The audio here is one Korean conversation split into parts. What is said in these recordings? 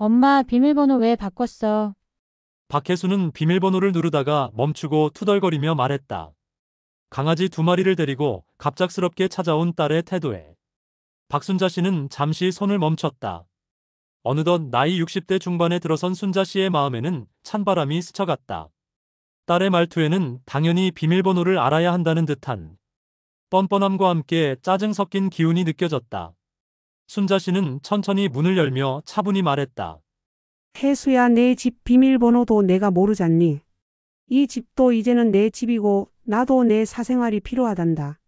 엄마, 비밀번호 왜 바꿨어? 박혜수는 비밀번호를 누르다가 멈추고 투덜거리며 말했다. 강아지 두 마리를 데리고 갑작스럽게 찾아온 딸의 태도에 박순자 씨는 잠시 손을 멈췄다. 어느덧 나이 60대 중반에 들어선 순자 씨의 마음에는 찬바람이 스쳐갔다. 딸의 말투에는 당연히 비밀번호를 알아야 한다는 듯한 뻔뻔함과 함께 짜증 섞인 기운이 느껴졌다. 순자 씨는 천천히 문을 열며 차분히 말했다. 혜수야, 내 집 비밀번호도 내가 모르잖니. 이 집도 이제는 내 집이고 나도 내 사생활이 필요하단다.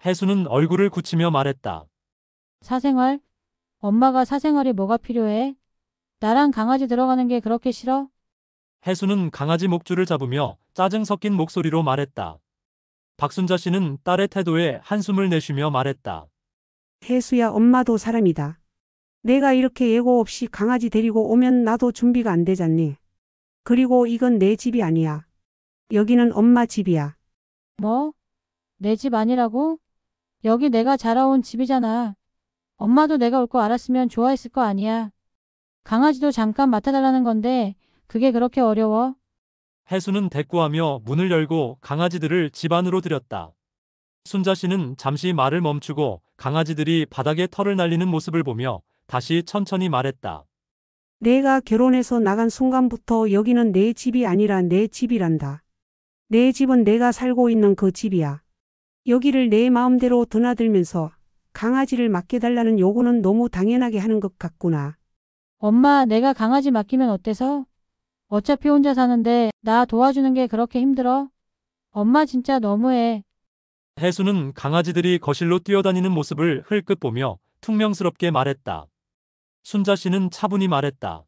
혜수는 얼굴을 굳히며 말했다. 사생활? 엄마가 사생활이 뭐가 필요해? 나랑 강아지 들어가는 게 그렇게 싫어? 혜수는 강아지 목줄을 잡으며 짜증 섞인 목소리로 말했다. 박순자 씨는 딸의 태도에 한숨을 내쉬며 말했다. 혜수야, 엄마도 사람이다. 내가 이렇게 예고 없이 강아지 데리고 오면 나도 준비가 안 되잖니. 그리고 이건 내 집이 아니야. 여기는 엄마 집이야. 뭐? 내 집 아니라고? 여기 내가 자라온 집이잖아. 엄마도 내가 올 거 알았으면 좋아했을 거 아니야. 강아지도 잠깐 맡아달라는 건데 그게 그렇게 어려워? 혜수는 대꾸하며 문을 열고 강아지들을 집 안으로 들였다. 순자 씨는 잠시 말을 멈추고 강아지들이 바닥에 털을 날리는 모습을 보며 다시 천천히 말했다. 내가 결혼해서 나간 순간부터 여기는 내 집이 아니라 내 집이란다. 내 집은 내가 살고 있는 그 집이야. 여기를 내 마음대로 드나들면서 강아지를 맡겨달라는 요구는 너무 당연하게 하는 것 같구나. 엄마, 내가 강아지 맡기면 어때서? 어차피 혼자 사는데 나 도와주는 게 그렇게 힘들어? 엄마 진짜 너무해. 혜수는 강아지들이 거실로 뛰어다니는 모습을 흘끗 보며 퉁명스럽게 말했다. 순자 씨는 차분히 말했다.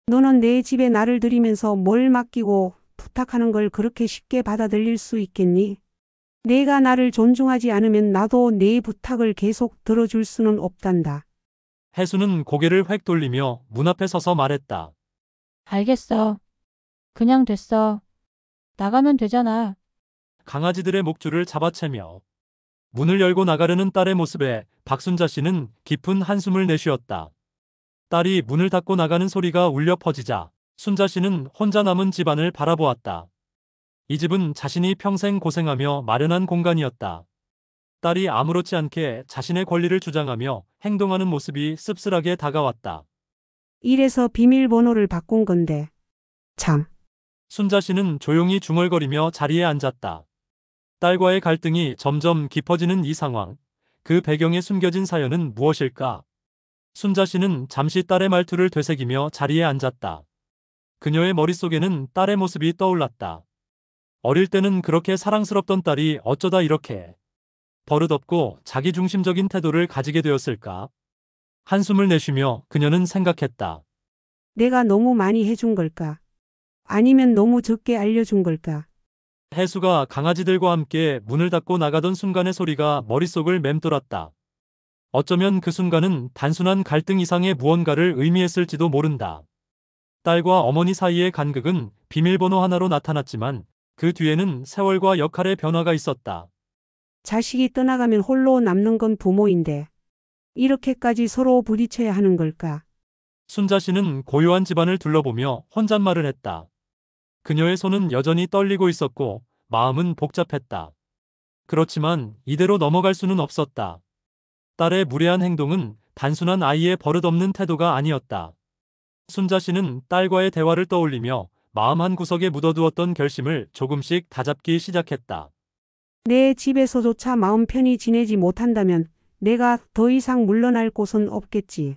너는 내 집에 나를 들이면서 뭘 맡기고 부탁하는 걸 그렇게 쉽게 받아들일 수 있겠니? 내가 나를 존중하지 않으면 나도 내 부탁을 계속 들어줄 수는 없단다. 혜수는 고개를 획 돌리며 문 앞에 서서 말했다. 알겠어. 그냥 됐어. 나가면 되잖아. 강아지들의 목줄을 잡아채며 문을 열고 나가려는 딸의 모습에 박순자 씨는 깊은 한숨을 내쉬었다. 딸이 문을 닫고 나가는 소리가 울려 퍼지자 순자 씨는 혼자 남은 집안을 바라보았다. 이 집은 자신이 평생 고생하며 마련한 공간이었다. 딸이 아무렇지 않게 자신의 권리를 주장하며 행동하는 모습이 씁쓸하게 다가왔다. 이래서 비밀번호를 바꾼 건데. 참. 순자 씨는 조용히 중얼거리며 자리에 앉았다. 딸과의 갈등이 점점 깊어지는 이 상황, 그 배경에 숨겨진 사연은 무엇일까? 순자 씨는 잠시 딸의 말투를 되새기며 자리에 앉았다. 그녀의 머릿속에는 딸의 모습이 떠올랐다. 어릴 때는 그렇게 사랑스럽던 딸이 어쩌다 이렇게 버릇없고 자기중심적인 태도를 가지게 되었을까? 한숨을 내쉬며 그녀는 생각했다. 내가 너무 많이 해준 걸까? 아니면 너무 적게 알려준 걸까? 혜수가 강아지들과 함께 문을 닫고 나가던 순간의 소리가 머릿속을 맴돌았다. 어쩌면 그 순간은 단순한 갈등 이상의 무언가를 의미했을지도 모른다. 딸과 어머니 사이의 간극은 비밀번호 하나로 나타났지만 그 뒤에는 세월과 역할의 변화가 있었다. 자식이 떠나가면 홀로 남는 건 부모인데. 이렇게까지 서로 부딪혀야 하는 걸까? 순자 씨는 고요한 집안을 둘러보며 혼잣말을 했다. 그녀의 손은 여전히 떨리고 있었고 마음은 복잡했다. 그렇지만 이대로 넘어갈 수는 없었다. 딸의 무례한 행동은 단순한 아이의 버릇없는 태도가 아니었다. 순자 씨는 딸과의 대화를 떠올리며 마음 한구석에 묻어두었던 결심을 조금씩 다잡기 시작했다. 내 집에서조차 마음 편히 지내지 못한다면 내가 더 이상 물러날 곳은 없겠지.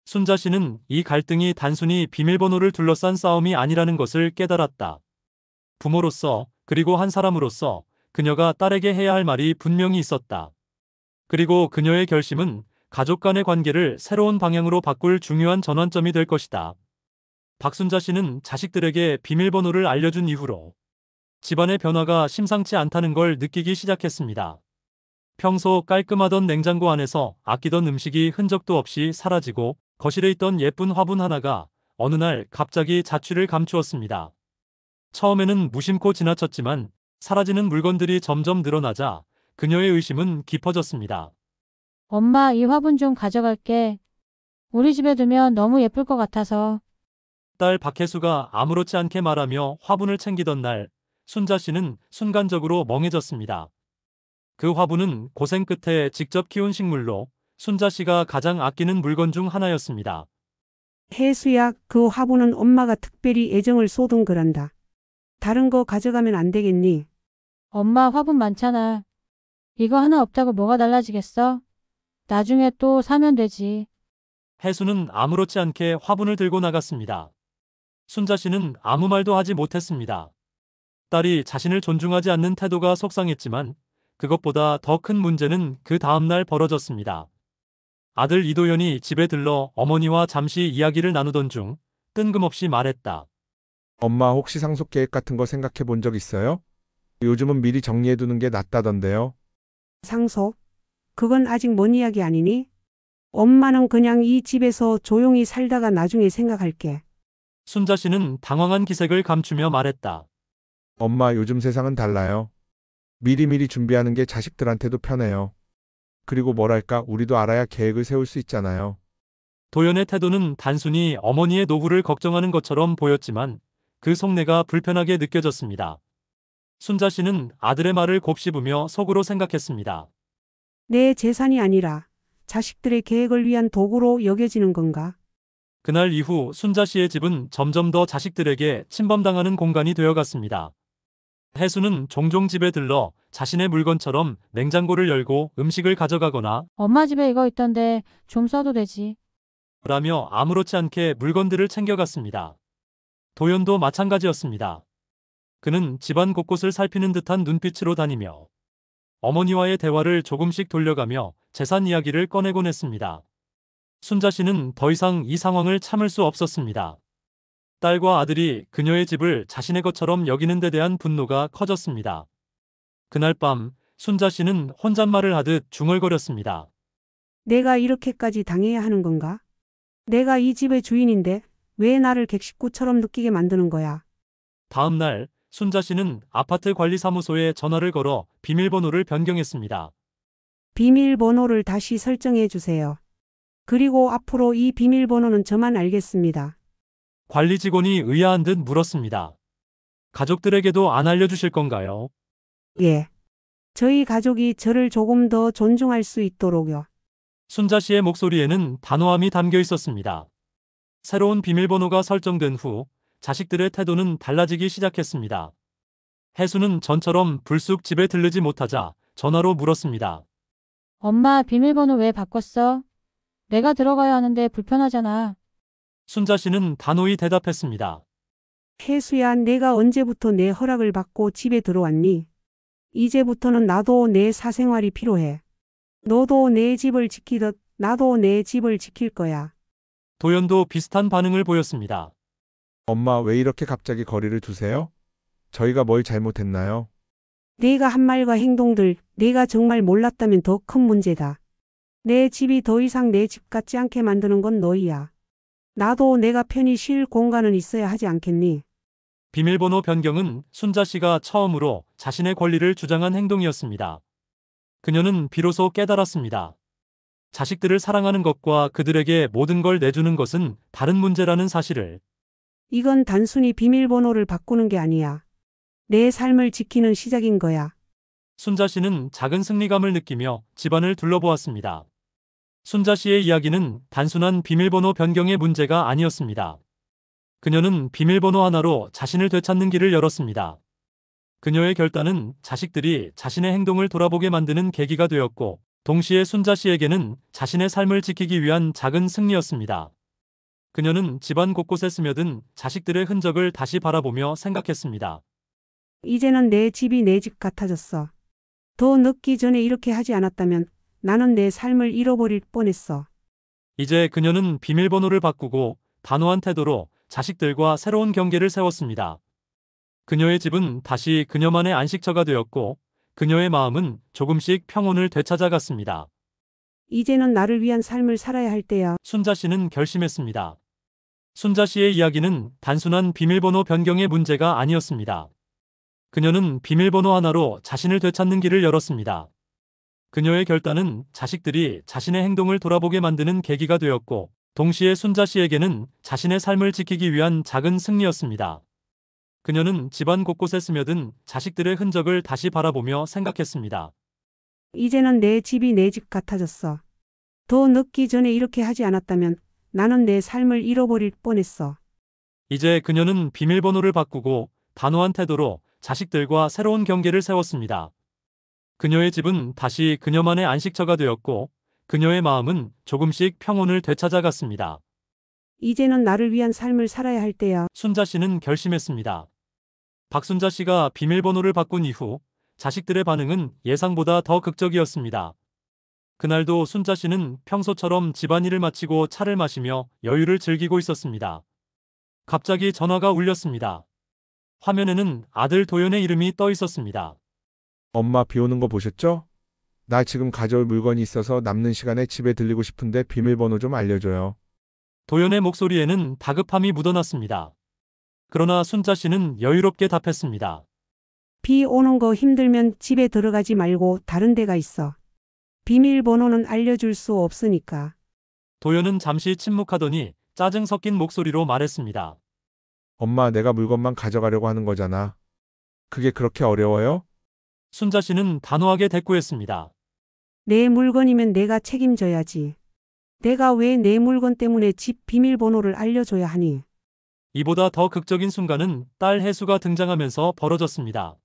순자 씨는 이 갈등이 단순히 비밀번호를 둘러싼 싸움이 아니라는 것을 깨달았다. 부모로서 그리고 한 사람으로서 그녀가 딸에게 해야 할 말이 분명히 있었다. 그리고 그녀의 결심은 가족 간의 관계를 새로운 방향으로 바꿀 중요한 전환점이 될 것이다. 박순자 씨는 자식들에게 비밀번호를 알려준 이후로 집안의 변화가 심상치 않다는 걸 느끼기 시작했습니다. 평소 깔끔하던 냉장고 안에서 아끼던 음식이 흔적도 없이 사라지고 거실에 있던 예쁜 화분 하나가 어느 날 갑자기 자취를 감추었습니다. 처음에는 무심코 지나쳤지만 사라지는 물건들이 점점 늘어나자 그녀의 의심은 깊어졌습니다. 엄마, 이 화분 좀 가져갈게. 우리 집에 두면 너무 예쁠 것 같아서. 딸 박혜수가 아무렇지 않게 말하며 화분을 챙기던 날, 순자 씨는 순간적으로 멍해졌습니다. 그 화분은 고생 끝에 직접 키운 식물로 순자 씨가 가장 아끼는 물건 중 하나였습니다. 혜수야, 그 화분은 엄마가 특별히 애정을 쏟은 거란다. 다른 거 가져가면 안 되겠니? 엄마 화분 많잖아. 이거 하나 없다고 뭐가 달라지겠어? 나중에 또 사면 되지. 혜수는 아무렇지 않게 화분을 들고 나갔습니다. 순자 씨는 아무 말도 하지 못했습니다. 딸이 자신을 존중하지 않는 태도가 속상했지만 그것보다 더 큰 문제는 그 다음날 벌어졌습니다. 아들 이도현이 집에 들러 어머니와 잠시 이야기를 나누던 중 뜬금없이 말했다. 엄마 혹시 상속 계획 같은 거 생각해 본 적 있어요? 요즘은 미리 정리해 두는 게 낫다던데요. 상속? 그건 아직 먼 이야기 아니니? 엄마는 그냥 이 집에서 조용히 살다가 나중에 생각할게. 순자 씨는 당황한 기색을 감추며 말했다. 엄마 요즘 세상은 달라요. 미리미리 준비하는 게 자식들한테도 편해요. 그리고 뭐랄까 우리도 알아야 계획을 세울 수 있잖아요. 도연의 태도는 단순히 어머니의 노후를 걱정하는 것처럼 보였지만 그 속내가 불편하게 느껴졌습니다. 순자 씨는 아들의 말을 곱씹으며 속으로 생각했습니다. 내 재산이 아니라 자식들의 계획을 위한 도구로 여겨지는 건가? 그날 이후 순자 씨의 집은 점점 더 자식들에게 침범당하는 공간이 되어갔습니다. 혜수는 종종 집에 들러 자신의 물건처럼 냉장고를 열고 음식을 가져가거나 엄마 집에 이거 있던데 좀 써도 되지. 라며 아무렇지 않게 물건들을 챙겨갔습니다. 도연도 마찬가지였습니다. 그는 집안 곳곳을 살피는 듯한 눈빛으로 다니며 어머니와의 대화를 조금씩 돌려가며 재산 이야기를 꺼내곤 했습니다. 순자 씨는 더 이상 이 상황을 참을 수 없었습니다. 딸과 아들이 그녀의 집을 자신의 것처럼 여기는 데 대한 분노가 커졌습니다. 그날 밤 순자 씨는 혼잣말을 하듯 중얼거렸습니다. 내가 이렇게까지 당해야 하는 건가? 내가 이 집의 주인인데 왜 나를 객식구처럼 느끼게 만드는 거야? 다음 날 순자 씨는 아파트 관리사무소에 전화를 걸어 비밀번호를 변경했습니다. 비밀번호를 다시 설정해 주세요. 그리고 앞으로 이 비밀번호는 저만 알겠습니다. 관리 직원이 의아한 듯 물었습니다. 가족들에게도 안 알려주실 건가요? 예. 저희 가족이 저를 조금 더 존중할 수 있도록요. 순자 씨의 목소리에는 단호함이 담겨 있었습니다. 새로운 비밀번호가 설정된 후 자식들의 태도는 달라지기 시작했습니다. 혜수는 전처럼 불쑥 집에 들르지 못하자 전화로 물었습니다. 엄마 비밀번호 왜 바꿨어? 내가 들어가야 하는데 불편하잖아. 순자 씨는 단호히 대답했습니다. 혜수야, 내가 언제부터 내 허락을 받고 집에 들어왔니? 이제부터는 나도 내 사생활이 필요해. 너도 내 집을 지키듯 나도 내 집을 지킬 거야. 도연도 비슷한 반응을 보였습니다. 엄마 왜 이렇게 갑자기 거리를 두세요? 저희가 뭘 잘못했나요? 내가 한 말과 행동들, 내가 정말 몰랐다면 더 큰 문제다. 내 집이 더 이상 내 집 같지 않게 만드는 건 너희야. 나도 내가 편히 쉴 공간은 있어야 하지 않겠니? 비밀번호 변경은 순자 씨가 처음으로 자신의 권리를 주장한 행동이었습니다. 그녀는 비로소 깨달았습니다. 자식들을 사랑하는 것과 그들에게 모든 걸 내주는 것은 다른 문제라는 사실을. 이건 단순히 비밀번호를 바꾸는 게 아니야. 내 삶을 지키는 시작인 거야. 순자 씨는 작은 승리감을 느끼며 집안을 둘러보았습니다. 순자 씨의 이야기는 단순한 비밀번호 변경의 문제가 아니었습니다. 그녀는 비밀번호 하나로 자신을 되찾는 길을 열었습니다. 그녀의 결단은 자식들이 자신의 행동을 돌아보게 만드는 계기가 되었고, 동시에 순자 씨에게는 자신의 삶을 지키기 위한 작은 승리였습니다. 그녀는 집안 곳곳에 스며든 자식들의 흔적을 다시 바라보며 생각했습니다. 이제는 내 집이 내 집 같아졌어. 더 늦기 전에 이렇게 하지 않았다면 나는 내 삶을 잃어버릴 뻔했어. 이제 그녀는 비밀번호를 바꾸고 단호한 태도로 자식들과 새로운 경계를 세웠습니다. 그녀의 집은 다시 그녀만의 안식처가 되었고, 그녀의 마음은 조금씩 평온을 되찾아갔습니다. 이제는 나를 위한 삶을 살아야 할 때야. 순자 씨는 결심했습니다. 순자 씨의 이야기는 단순한 비밀번호 변경의 문제가 아니었습니다. 그녀는 비밀번호 하나로 자신을 되찾는 길을 열었습니다. 그녀의 결단은 자식들이 자신의 행동을 돌아보게 만드는 계기가 되었고, 동시에 순자 씨에게는 자신의 삶을 지키기 위한 작은 승리였습니다. 그녀는 집안 곳곳에 스며든 자식들의 흔적을 다시 바라보며 생각했습니다. 이제는 내 집이 내 집 같아졌어. 더 늦기 전에 이렇게 하지 않았다면 나는 내 삶을 잃어버릴 뻔했어. 이제 그녀는 비밀번호를 바꾸고 단호한 태도로 자식들과 새로운 경계를 세웠습니다. 그녀의 집은 다시 그녀만의 안식처가 되었고 그녀의 마음은 조금씩 평온을 되찾아갔습니다. 이제는 나를 위한 삶을 살아야 할 때야. 순자 씨는 결심했습니다. 박순자 씨가 비밀번호를 바꾼 이후 자식들의 반응은 예상보다 더 극적이었습니다. 그날도 순자 씨는 평소처럼 집안일을 마치고 차를 마시며 여유를 즐기고 있었습니다. 갑자기 전화가 울렸습니다. 화면에는 아들 도연의 이름이 떠 있었습니다. 엄마 비 오는 거 보셨죠? 나 지금 가져올 물건이 있어서 남는 시간에 집에 들리고 싶은데 비밀번호 좀 알려줘요. 도연의 목소리에는 다급함이 묻어났습니다. 그러나 순자 씨는 여유롭게 답했습니다. 비 오는 거 힘들면 집에 들어가지 말고 다른 데가 있어. 비밀번호는 알려줄 수 없으니까. 도연은 잠시 침묵하더니 짜증 섞인 목소리로 말했습니다. 엄마, 내가 물건만 가져가려고 하는 거잖아. 그게 그렇게 어려워요? 순자 씨는 단호하게 대꾸했습니다. 내 물건이면 내가 책임져야지. 내가 왜 내 물건 때문에 집 비밀번호를 알려줘야 하니? 이보다 더 극적인 순간은 딸 혜수가 등장하면서 벌어졌습니다.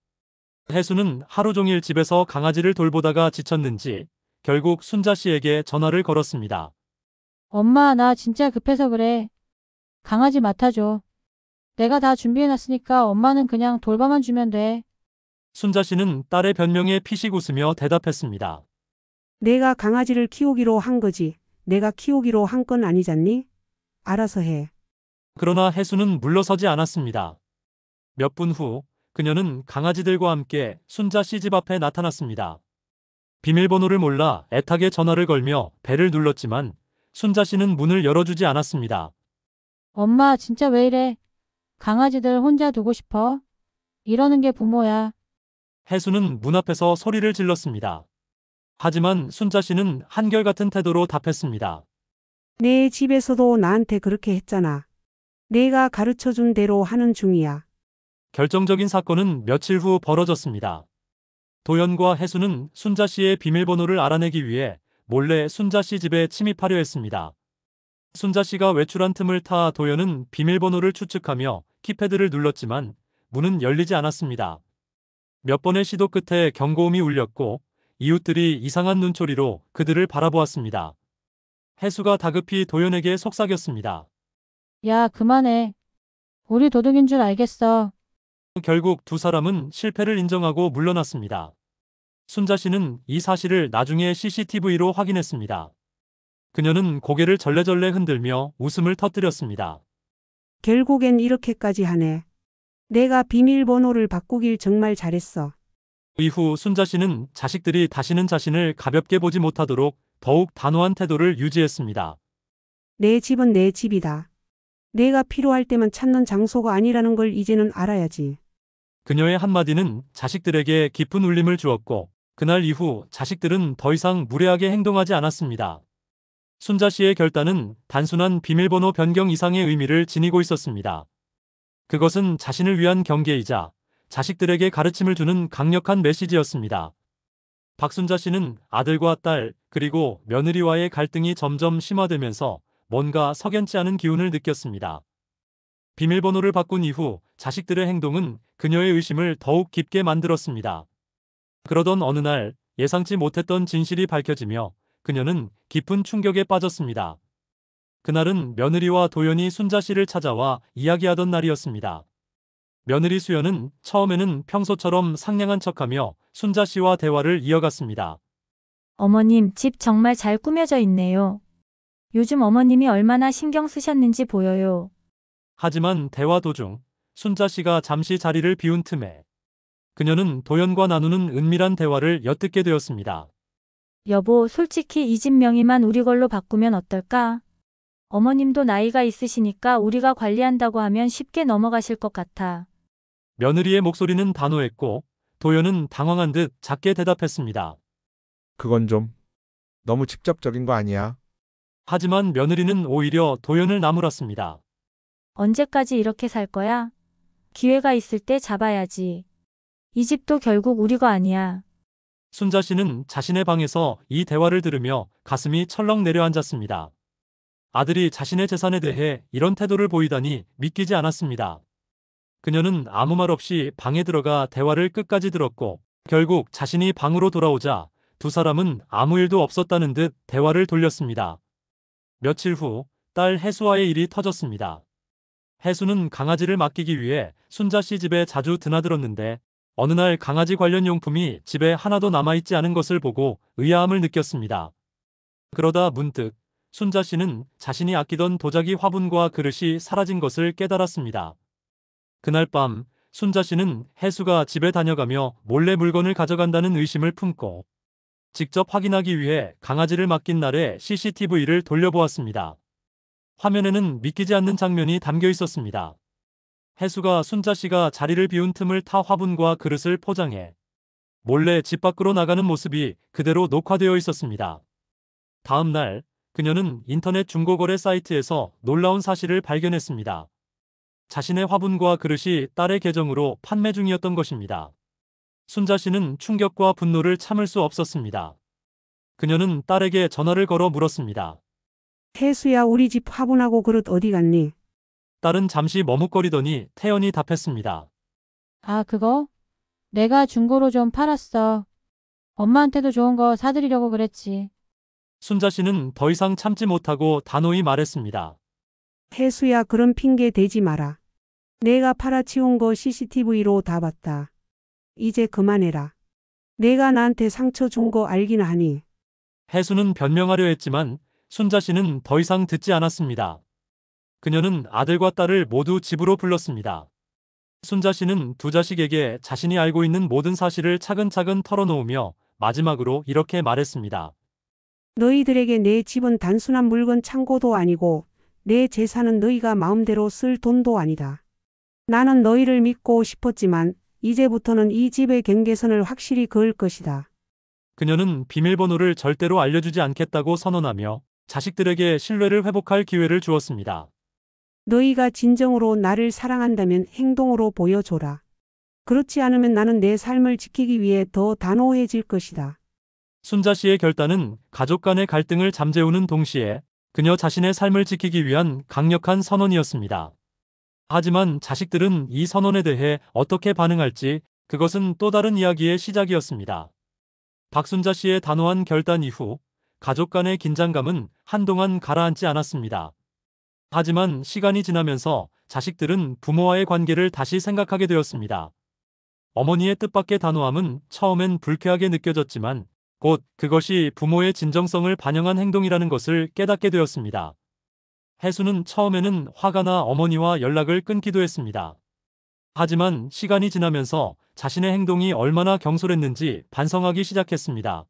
혜수는 하루 종일 집에서 강아지를 돌보다가 지쳤는지 결국 순자 씨에게 전화를 걸었습니다. 엄마, 나 진짜 급해서 그래. 강아지 맡아줘. 내가 다 준비해놨으니까 엄마는 그냥 돌봐만 주면 돼. 순자 씨는 딸의 변명에 피식 웃으며 대답했습니다. 내가 강아지를 키우기로 한 거지. 내가 키우기로 한 건 아니잖니? 알아서 해. 그러나 혜수는 물러서지 않았습니다. 몇 분 후 그녀는 강아지들과 함께 순자 씨 집 앞에 나타났습니다. 비밀번호를 몰라 애타게 전화를 걸며 벨을 눌렀지만 순자 씨는 문을 열어주지 않았습니다. 엄마, 진짜 왜 이래? 강아지들 혼자 두고 싶어? 이러는 게 부모야. 혜수는 문 앞에서 소리를 질렀습니다. 하지만 순자 씨는 한결같은 태도로 답했습니다. 내 집에서도 나한테 그렇게 했잖아. 내가 가르쳐준 대로 하는 중이야. 결정적인 사건은 며칠 후 벌어졌습니다. 도연과 혜수는 순자 씨의 비밀번호를 알아내기 위해 몰래 순자 씨 집에 침입하려 했습니다. 순자 씨가 외출한 틈을 타 도연은 비밀번호를 추측하며 키패드를 눌렀지만 문은 열리지 않았습니다. 몇 번의 시도 끝에 경고음이 울렸고 이웃들이 이상한 눈초리로 그들을 바라보았습니다. 혜수가 다급히 도연에게 속삭였습니다. 야, 그만해. 우리 도둑인 줄 알겠어. 결국 두 사람은 실패를 인정하고 물러났습니다. 순자 씨는 이 사실을 나중에 CCTV로 확인했습니다. 그녀는 고개를 절레절레 흔들며 웃음을 터뜨렸습니다. 결국엔 이렇게까지 하네. 내가 비밀번호를 바꾸길 정말 잘했어. 이후 순자 씨는 자식들이 다시는 자신을 가볍게 보지 못하도록 더욱 단호한 태도를 유지했습니다. 내 집은 내 집이다. 내가 필요할 때만 찾는 장소가 아니라는 걸 이제는 알아야지. 그녀의 한마디는 자식들에게 깊은 울림을 주었고 그날 이후 자식들은 더 이상 무례하게 행동하지 않았습니다. 순자 씨의 결단은 단순한 비밀번호 변경 이상의 의미를 지니고 있었습니다. 그것은 자신을 위한 경계이자 자식들에게 가르침을 주는 강력한 메시지였습니다. 박순자 씨는 아들과 딸 그리고 며느리와의 갈등이 점점 심화되면서 뭔가 석연치 않은 기운을 느꼈습니다. 비밀번호를 바꾼 이후 자식들의 행동은 그녀의 의심을 더욱 깊게 만들었습니다. 그러던 어느 날 예상치 못했던 진실이 밝혀지며 그녀는 깊은 충격에 빠졌습니다. 그날은 며느리와 도연이 순자 씨를 찾아와 이야기하던 날이었습니다. 며느리 수연은 처음에는 평소처럼 상냥한 척하며 순자 씨와 대화를 이어갔습니다. 어머님, 집 정말 잘 꾸며져 있네요. 요즘 어머님이 얼마나 신경 쓰셨는지 보여요. 하지만 대화 도중 순자 씨가 잠시 자리를 비운 틈에 그녀는 도연과 나누는 은밀한 대화를 엿듣게 되었습니다. 여보, 솔직히 이 집 명의만 우리 걸로 바꾸면 어떨까? 어머님도 나이가 있으시니까 우리가 관리한다고 하면 쉽게 넘어가실 것 같아. 며느리의 목소리는 단호했고 도연은 당황한 듯 작게 대답했습니다. 그건 좀 너무 직접적인 거 아니야? 하지만 며느리는 오히려 도연을 나무랐습니다. 언제까지 이렇게 살 거야? 기회가 있을 때 잡아야지. 이 집도 결국 우리 거 아니야. 순자 씨는 자신의 방에서 이 대화를 들으며 가슴이 철렁 내려앉았습니다. 아들이 자신의 재산에 대해 이런 태도를 보이다니 믿기지 않았습니다. 그녀는 아무 말 없이 방에 들어가 대화를 끝까지 들었고 결국 자신이 방으로 돌아오자 두 사람은 아무 일도 없었다는 듯 대화를 돌렸습니다. 며칠 후 딸 혜수와의 일이 터졌습니다. 혜수는 강아지를 맡기기 위해 순자 씨 집에 자주 드나들었는데 어느 날 강아지 관련 용품이 집에 하나도 남아있지 않은 것을 보고 의아함을 느꼈습니다. 그러다 문득 순자 씨는 자신이 아끼던 도자기 화분과 그릇이 사라진 것을 깨달았습니다. 그날 밤 순자 씨는 혜수가 집에 다녀가며 몰래 물건을 가져간다는 의심을 품고 직접 확인하기 위해 강아지를 맡긴 날의 CCTV를 돌려보았습니다. 화면에는 믿기지 않는 장면이 담겨 있었습니다. 혜수가 순자 씨가 자리를 비운 틈을 타 화분과 그릇을 포장해 몰래 집 밖으로 나가는 모습이 그대로 녹화되어 있었습니다. 다음 날 그녀는 인터넷 중고거래 사이트에서 놀라운 사실을 발견했습니다. 자신의 화분과 그릇이 딸의 계정으로 판매 중이었던 것입니다. 순자 씨는 충격과 분노를 참을 수 없었습니다. 그녀는 딸에게 전화를 걸어 물었습니다. 혜수야, 우리 집 화분하고 그릇 어디 갔니? 딸은 잠시 머뭇거리더니 태연히 답했습니다. 아, 그거? 내가 중고로 좀 팔았어. 엄마한테도 좋은 거 사드리려고 그랬지. 순자 씨는 더 이상 참지 못하고 단호히 말했습니다. 혜수야, 그런 핑계 대지 마라. 내가 팔아치운 거 CCTV로 다 봤다. 이제 그만해라. 내가 나한테 상처 준 거 알긴 하니. 혜수는 변명하려 했지만 순자 씨는 더 이상 듣지 않았습니다. 그녀는 아들과 딸을 모두 집으로 불렀습니다. 순자 씨는 두 자식에게 자신이 알고 있는 모든 사실을 차근차근 털어놓으며 마지막으로 이렇게 말했습니다. 너희들에게 내 집은 단순한 물건 창고도 아니고 내 재산은 너희가 마음대로 쓸 돈도 아니다. 나는 너희를 믿고 싶었지만 이제부터는 이 집의 경계선을 확실히 그을 것이다. 그녀는 비밀번호를 절대로 알려주지 않겠다고 선언하며 자식들에게 신뢰를 회복할 기회를 주었습니다. 너희가 진정으로 나를 사랑한다면 행동으로 보여줘라. 그렇지 않으면 나는 내 삶을 지키기 위해 더 단호해질 것이다. 순자 씨의 결단은 가족 간의 갈등을 잠재우는 동시에 그녀 자신의 삶을 지키기 위한 강력한 선언이었습니다. 하지만 자식들은 이 선언에 대해 어떻게 반응할지 그것은 또 다른 이야기의 시작이었습니다. 박순자 씨의 단호한 결단 이후 가족 간의 긴장감은 한동안 가라앉지 않았습니다. 하지만 시간이 지나면서 자식들은 부모와의 관계를 다시 생각하게 되었습니다. 어머니의 뜻밖의 단호함은 처음엔 불쾌하게 느껴졌지만 곧 그것이 부모의 진정성을 반영한 행동이라는 것을 깨닫게 되었습니다. 혜수는 처음에는 화가 나 어머니와 연락을 끊기도 했습니다. 하지만 시간이 지나면서 자신의 행동이 얼마나 경솔했는지 반성하기 시작했습니다.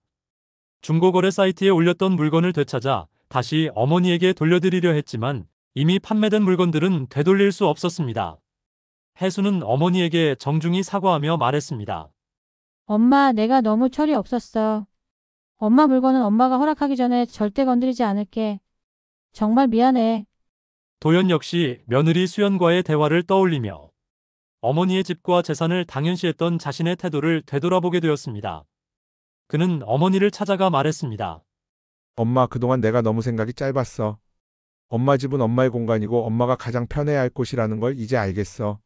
중고거래 사이트에 올렸던 물건을 되찾아 다시 어머니에게 돌려드리려 했지만 이미 판매된 물건들은 되돌릴 수 없었습니다. 혜수는 어머니에게 정중히 사과하며 말했습니다. 엄마, 내가 너무 철이 없었어. 엄마 물건은 엄마가 허락하기 전에 절대 건드리지 않을게. 정말 미안해. 도연 역시 며느리 수연과의 대화를 떠올리며 어머니의 집과 재산을 당연시했던 자신의 태도를 되돌아보게 되었습니다. 그는 어머니를 찾아가 말했습니다. 엄마, 그동안 내가 너무 생각이 짧았어. 엄마 집은 엄마의 공간이고 엄마가 가장 편해야 할 곳이라는 걸 이제 알겠어.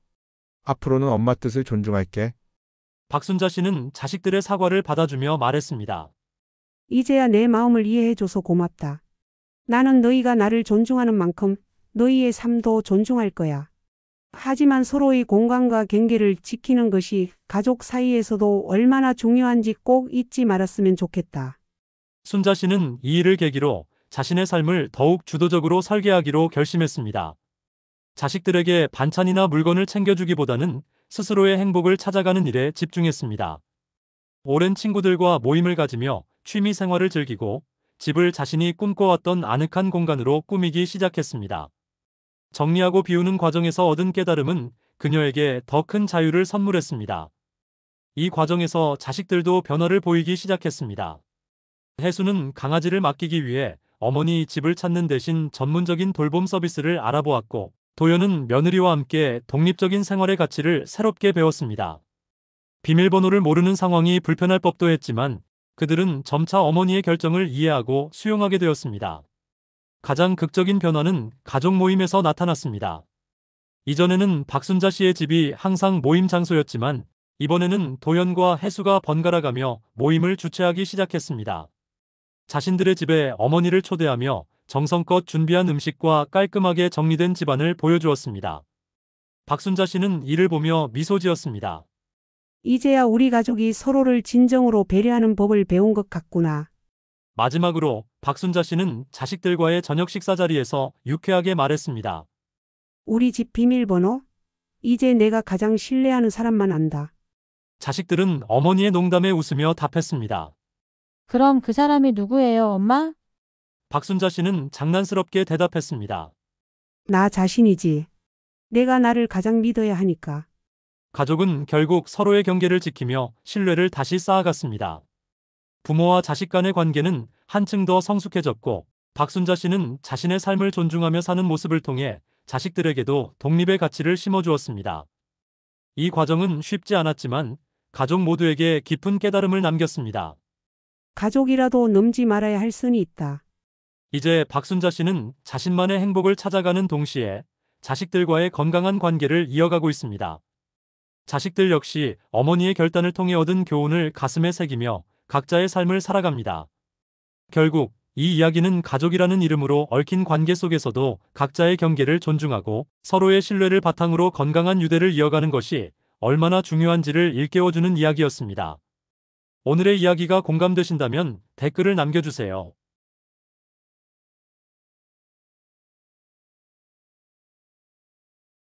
앞으로는 엄마 뜻을 존중할게. 박순자 씨는 자식들의 사과를 받아주며 말했습니다. 이제야 내 마음을 이해해줘서 고맙다. 나는 너희가 나를 존중하는 만큼 너희의 삶도 존중할 거야. 하지만 서로의 공간과 경계를 지키는 것이 가족 사이에서도 얼마나 중요한지 꼭 잊지 말았으면 좋겠다. 순자 씨는 이 일을 계기로 자신의 삶을 더욱 주도적으로 설계하기로 결심했습니다. 자식들에게 반찬이나 물건을 챙겨주기보다는 스스로의 행복을 찾아가는 일에 집중했습니다. 오랜 친구들과 모임을 가지며 취미 생활을 즐기고 집을 자신이 꿈꿔왔던 아늑한 공간으로 꾸미기 시작했습니다. 정리하고 비우는 과정에서 얻은 깨달음은 그녀에게 더 큰 자유를 선물했습니다. 이 과정에서 자식들도 변화를 보이기 시작했습니다. 혜수는 강아지를 맡기기 위해 어머니 집을 찾는 대신 전문적인 돌봄 서비스를 알아보았고, 도연은 며느리와 함께 독립적인 생활의 가치를 새롭게 배웠습니다. 비밀번호를 모르는 상황이 불편할 법도 했지만 그들은 점차 어머니의 결정을 이해하고 수용하게 되었습니다. 가장 극적인 변화는 가족 모임에서 나타났습니다. 이전에는 박순자 씨의 집이 항상 모임 장소였지만 이번에는 도연과 혜수가 번갈아가며 모임을 주최하기 시작했습니다. 자신들의 집에 어머니를 초대하며 정성껏 준비한 음식과 깔끔하게 정리된 집안을 보여주었습니다. 박순자 씨는 이를 보며 미소 지었습니다. 이제야 우리 가족이 서로를 진정으로 배려하는 법을 배운 것 같구나. 마지막으로 박순자 씨는 자식들과의 저녁 식사 자리에서 유쾌하게 말했습니다. 우리 집 비밀번호? 이제 내가 가장 신뢰하는 사람만 안다. 자식들은 어머니의 농담에 웃으며 답했습니다. 그럼 그 사람이 누구예요, 엄마? 박순자 씨는 장난스럽게 대답했습니다. 나 자신이지. 내가 나를 가장 믿어야 하니까. 가족은 결국 서로의 경계를 지키며 신뢰를 다시 쌓아갔습니다. 부모와 자식 간의 관계는 한층 더 성숙해졌고, 박순자 씨는 자신의 삶을 존중하며 사는 모습을 통해 자식들에게도 독립의 가치를 심어주었습니다. 이 과정은 쉽지 않았지만 가족 모두에게 깊은 깨달음을 남겼습니다. 가족이라도 넘지 말아야 할 선이 있다. 이제 박순자 씨는 자신만의 행복을 찾아가는 동시에 자식들과의 건강한 관계를 이어가고 있습니다. 자식들 역시 어머니의 결단을 통해 얻은 교훈을 가슴에 새기며 각자의 삶을 살아갑니다. 결국 이 이야기는 가족이라는 이름으로 얽힌 관계 속에서도 각자의 경계를 존중하고 서로의 신뢰를 바탕으로 건강한 유대를 이어가는 것이 얼마나 중요한지를 일깨워주는 이야기였습니다. 오늘의 이야기가 공감되신다면 댓글을 남겨주세요.